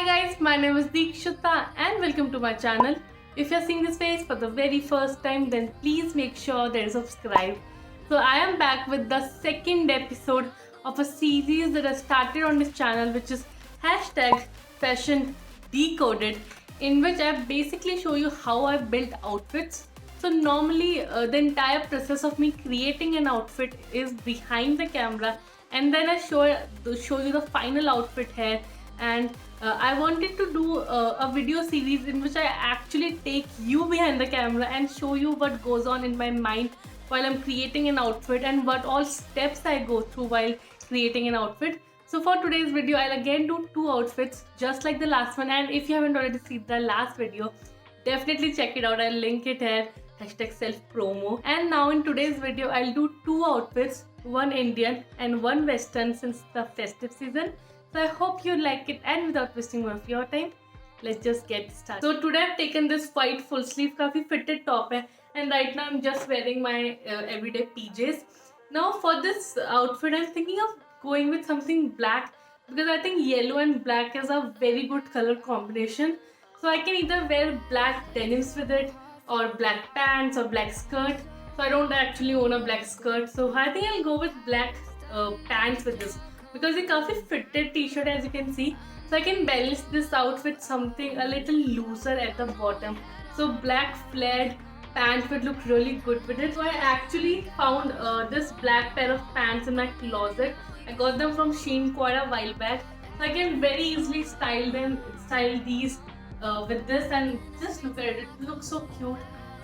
Hi guys, my name is Deekshita and welcome to my channel. If you're seeing this face for the very first time, then please make sure that you subscribe. So I am back with the second episode of a series that I started on this channel, which is hashtag fashion decoded, in which I basically show you how I build outfits. So normally the entire process of me creating an outfit is behind the camera, and then I show you the final outfit here. And I wanted to do a video series in which I actually take you behind the camera and show you what goes on in my mind while I'm creating an outfit and what all steps I go through while creating an outfit. So for today's video, I'll again do two outfits just like the last one. And if you haven't already seen the last video, definitely check it out. I'll link it here. Hashtag self promo. And now in today's video, I'll do two outfits, one Indian and one Western since the festive season. So I hope you like it, and without wasting more of your time, let's just get started. So today I've taken this white full sleeve काफी fitted top है, and right now I'm just wearing my everyday PJs. Now for this outfit I'm thinking of going with something black because I think yellow and black is a very good color combination. So I can either wear black denims with it or black pants or black skirt. So I don't actually own a black skirt, so I think I'll go with black pants with this because it's काफी fitted t-shirt as you can see. So I can balance this out with something a little looser at the bottom. So black flared pants would look really good with it. So I actually found this black pair of pants in my closet. I got them from Shein quite a while back. So I can very easily style these with this, and just look at it. It looks so cute.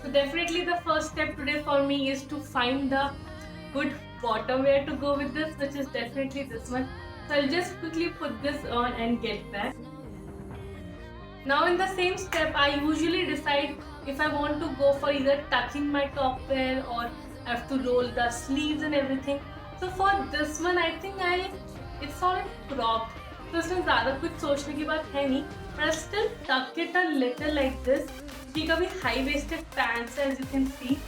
So definitely the first step today for me is to find the good bottom wear to go with this, which is definitely this one. So I'll just quickly put this on and get back. Now in the same step, I usually decide if I want to go for either tucking my top wear or I have to roll the sleeves and everything. So for this one, I think it's sort of cropped. तो इसमें ज़्यादा कुछ सोचने की बात है नहीं, but I'll still tuck it a little like this. ये काफी high waisted pants as you can see.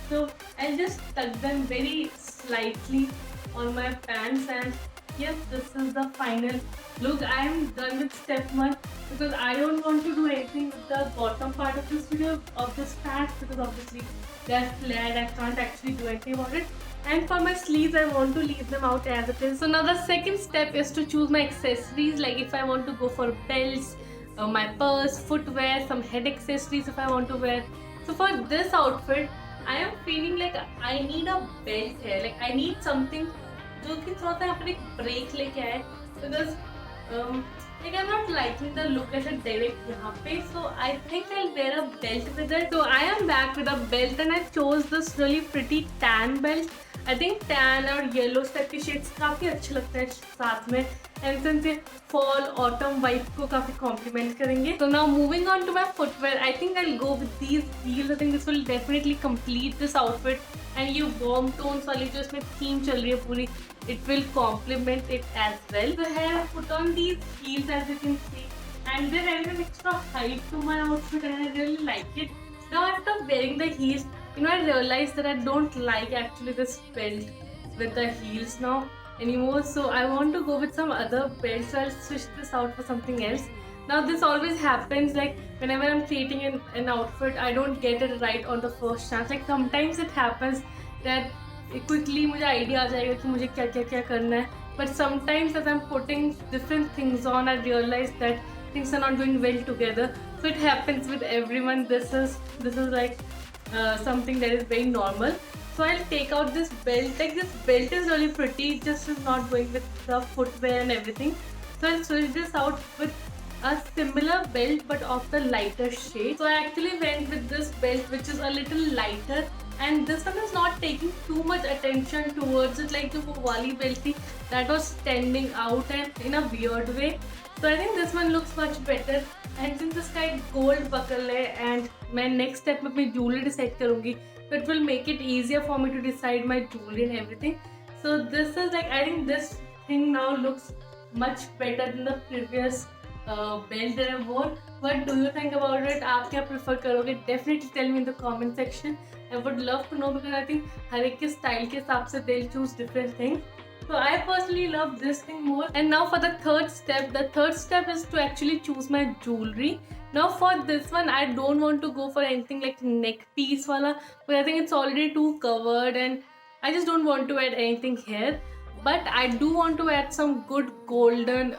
So I'll just tuck them very slightly on my pants, and yes, this is the final look. I am done with step one because I don't want to do anything with the bottom part of this video of this pants because obviously they are flared. I can't actually do anything about it. And for my sleeves, I want to leave them out as it is. So now the second step is to choose my accessories. Like if I want to go for belts, my purse, footwear, some head accessories if I want to wear. So for this outfit, I am feeling like I need a belt here. Like I need something जो कि थोड़ा सा यहाँ पर एक break लेके आए, because like I'm not liking the look as a direct यहाँ पे. So I think I'll wear a belt with it. So I am back with a belt and I chose this really pretty tan belt. I think tan और yellow type के shades काफी अच्छे लगते हैं साथ में, and since ये fall autumn vibe को काफी compliment करेंगे. So now moving on to my footwear, I think I'll go with these heels. I think this will definitely complete this outfit, and ये warm tones वाली जो इसमें theme चल रही है पूरी, it will complement it as well. So here I put on these heels as you can see, and they're adding an extra height to my outfit and I really like it. Now after wearing the heels, I realized that I don't like actually this belt with the heels now anymore. So I want to go with some other belt. So I'll switch this out for something else. Now this always happens, like whenever I'm creating an outfit, I don't get it right on the first chance. Like sometimes it happens that quickly मुझे idea आ जाएगा कि मुझे क्या करना है. But sometimes as I'm putting different things on, I realize that things are not going well together. So it happens with everyone. This is like something that is very normal. So I'll take out this belt. Like this belt is really pretty, it just is not going with the footwear and everything. So I'll switch this out with a similar belt but of the lighter shade. So I actually went with this belt which is a little lighter, and this one is not taking too much attention towards it like the wali belt thing that was standing out and in a weird way. So I think this one looks much better. And since this guy gold buckle है and मैं next step में अपनी jewelry decide करूँगी, so it will make it easier for me to decide my jewelry and everything. So this is like, I think this thing now looks much better than the previous belt that I wore. What do you think about it? आप क्या prefer करोगे? Definitely tell me in the comment section. I would love to know because I think हर एक के style के हिसाब से they'll choose different things. So I personally love this thing more. And now for the third step is to actually choose my jewelry. Now for this one, I don't want to go for anything like neck piece wala, but I think it's already too covered and I just don't want to add anything here. But I do want to add some good golden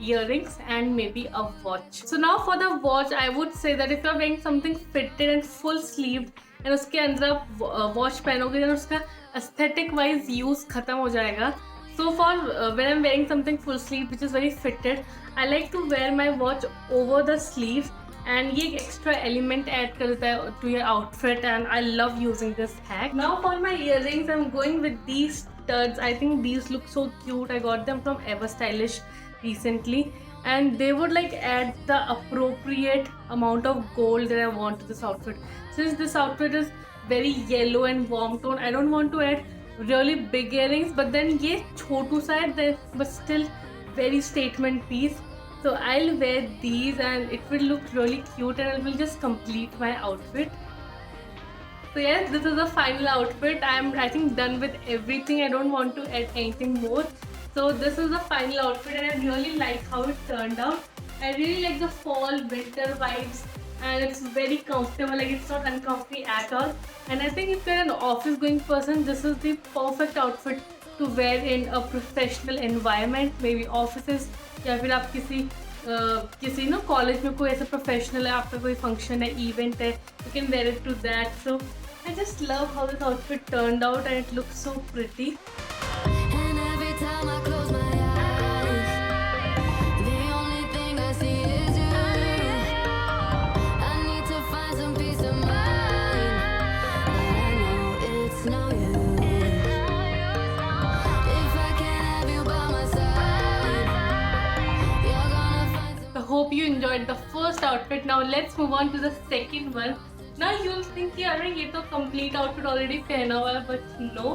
earrings and maybe a watch. So now for the watch, I would say that if you're wearing something fitted and full sleeved and उसके अंदर आप watch पहनोगे then उसका aesthetic wise use खत्म हो जाएगा. So for when I'm wearing something full sleeve which is very fitted, I like to wear my watch over the sleeve and ये extra element add कर देता है to your outfit and I love using this hack. Now for my earrings, I'm going with these studs. I think these look so cute. I got them from Ever Stylish recently and they would like add the appropriate amount of gold that I want to this outfit. Since this outfit is very yellow and warm tone, I don't want to add really big earrings, but then ये छोटू सा है but still very statement piece. So I'll wear these and it will look really cute and it will just complete my outfit. So yes, this is the final outfit. I think done with everything. I don't want to add anything more. So this is the final outfit and I really like how it turned out. I really like the fall winter vibes and it's very comfortable, like it's not uncomfy at all. And I think if you're an office going person, this is the perfect outfit to wear in a professional environment, maybe offices या फिर आप किसी ना college में कोई ऐसा professional है, आपका कोई फंक्शन है, इवेंट है, you can wear it to that. So I just love how this outfit turned out and it looks so pretty. And every time I close my eyes, the only thing I see is you. I need to find some peace of mind, but I know it's no use. If I can't have you by my side, you're gonna find some. I hope you enjoyed the first outfit. Now let's move on to the second one. Now you'll think कि अरे ये तो complete outfit already पहना हुआ है, but no.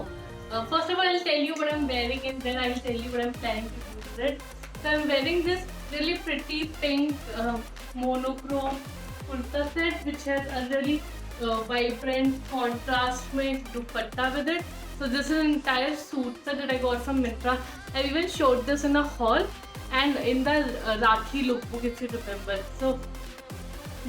First of all, I'll tell you what I'm wearing and then I will tell you what I'm planning to do with it. So I'm wearing this really pretty pink monochrome kurta set which has a really vibrant contrast में dupatta with it. So this is an entire suit set that I got from Myntra. I even showed this in a haul and in the Rakhi lookbook if you remember. So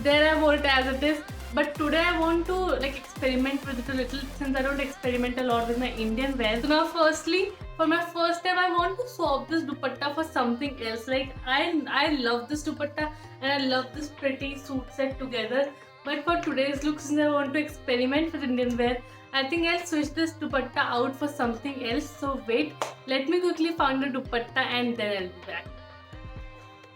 there I wore it as it is. But today I want to like experiment with it a little since I don't experiment a lot with my Indian wear. So now firstly, for my first step, I want to swap this dupatta for something else. Like I love this dupatta and I love this pretty suit set together. But for today's look, since I want to experiment with Indian wear, I think I'll switch this dupatta out for something else. So wait, let me quickly find the dupatta and then I'll be back.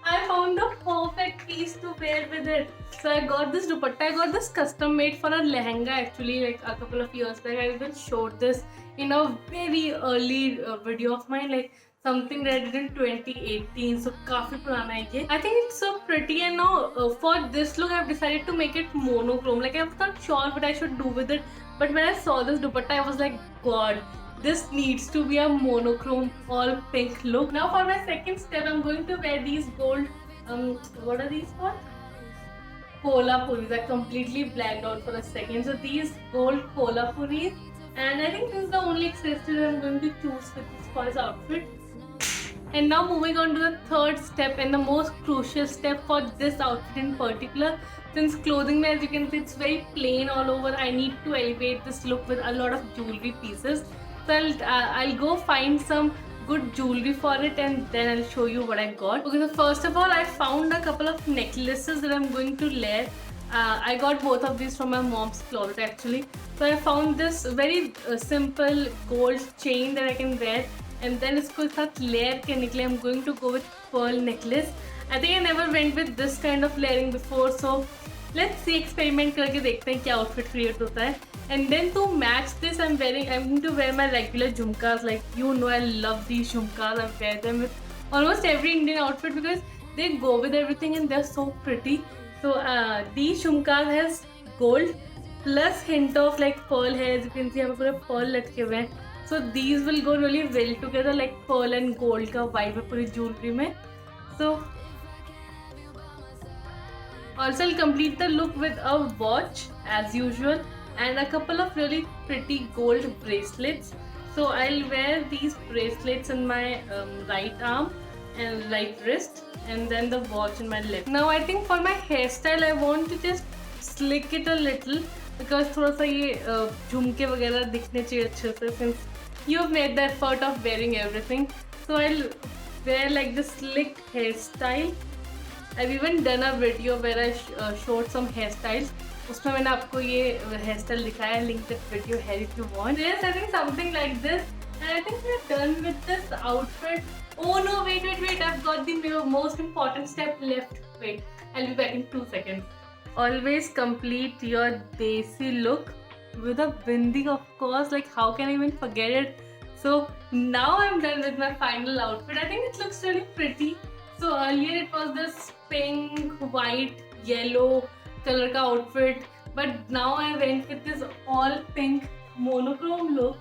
I found a perfect piece to wear with it. So I got this dupatta. I got this custom made for a lehenga actually like a couple of years back. I even showed this in a very early video of mine, like something that I did in 2018. So काफी पुराना है ये. I think it's so pretty and now for this look I've decided to make it monochrome. Like I was not sure what I should do with it, but when I saw this dupatta I was like, God, this needs to be a monochrome all pink look. Now for my second step, I'm going to wear these gold, what are these called? Kolapuris. I completely blanked out for a second. So these gold kolapuris, and I think this is the only accessory I'm going to choose for this outfit. And now moving on to the third step and the most crucial step for this outfit in particular. Since clothing, as you can see, it's very plain all over. I need to elevate this look with a lot of jewelry pieces. So I'll go find some good jewelry for it and then I'll show you what I got. Okay, so first of all, I found a couple of necklaces that I'm going to layer. I got both of these from my mom's closet actually. So I found this very simple gold chain that I can wear and then इसको साथ layer करने के लिए I'm going to go with pearl necklace. I think I never went with this kind of layering before, so let's see, experiment करके देखते हैं क्या outfit create होता है. And then to match this, I'm going to wear my regular jhumkas. Like you know, I love these jhumkas. I wear them with almost every Indian outfit because they go with everything and they're so pretty. So these jhumkas has gold plus hint of like pearl hair. As you can see, यहाँ पे पूरे pearl लटके हुए हैं. So these will go really well together, like pearl and gold का vibe है पूरी jewelry में. So also I'll complete the look with a watch as usual and a couple of really pretty gold bracelets. So I'll wear these bracelets in my right arm and right wrist, and then the watch in my left. Now I think for my hairstyle I want to just slick it a little because थोड़ा सा ये झुमके वगैरह दिखने चाहिए अच्छे से, since you've made the effort of wearing everything. So I'll wear like this slick hairstyle. I've even done a video where I showed some hairstyles. उसमें मैंने आपको ये hairstyle दिखाया है. Link that video here if you want. Yes, I think something like this. And I think we're done with this outfit. Oh no, wait. I've got the most important step left. Wait, I'll be back in 2 seconds. Always complete your desi look with a bindi, of course. Like, how can I even forget it? So now I'm done with my final outfit. I think it looks really pretty. So earlier it was this pink, white, yellow color ka outfit, but now I went with this all pink monochrome look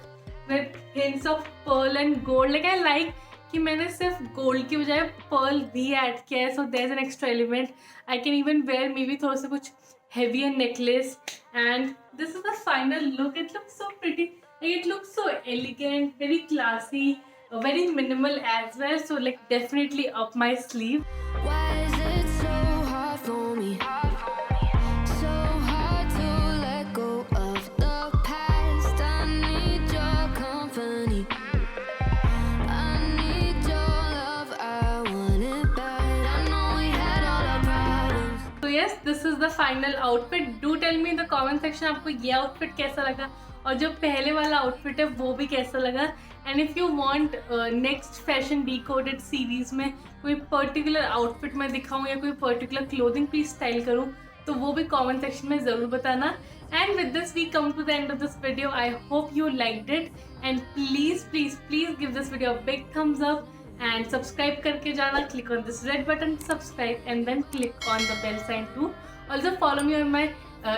with hints of pearl and gold. Like, I like कि मैंने सिर्फ gold की बजाय Perl भी add किया है, so there's an extra element. I can even wear maybe थोड़ा सा कुछ heavier necklace, and this is the final look. It looks so pretty. Like, it looks so elegant, very classy, very minimal as well. So like definitely up my sleeve. Why is it so hard for me? So hard to let go of the past. I need your company. I need your love. I want it bad. I know we had all our problems. So yes, this is the final outfit. Do tell me in the comment section आपको ये outfit कैसा लगा और जो पहले वाला outfit है वो भी कैसा लगा. And if you want next fashion decoded series में कोई particular outfit मैं दिखाऊँ या कोई particular clothing piece style करूँ तो वो भी comment section में ज़रूर बताना. And with this we come to the end of this video. I hope you liked it, and please give this video a big thumbs up and subscribe करके जाना. Click on this red button to subscribe and then click on the bell sign too. Also follow me on my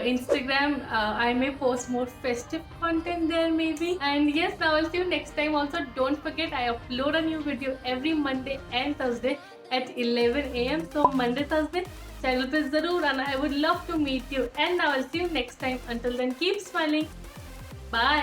Instagram. I may post more festive content there maybe. And yes, now I'll see you next time. Also don't forget I upload a new video every Monday and Thursday at 11 AM. So Monday, Thursday channel पे ज़रूर आना. I would love to meet you. And now I'll see you next time. Until then, keep smiling. Bye.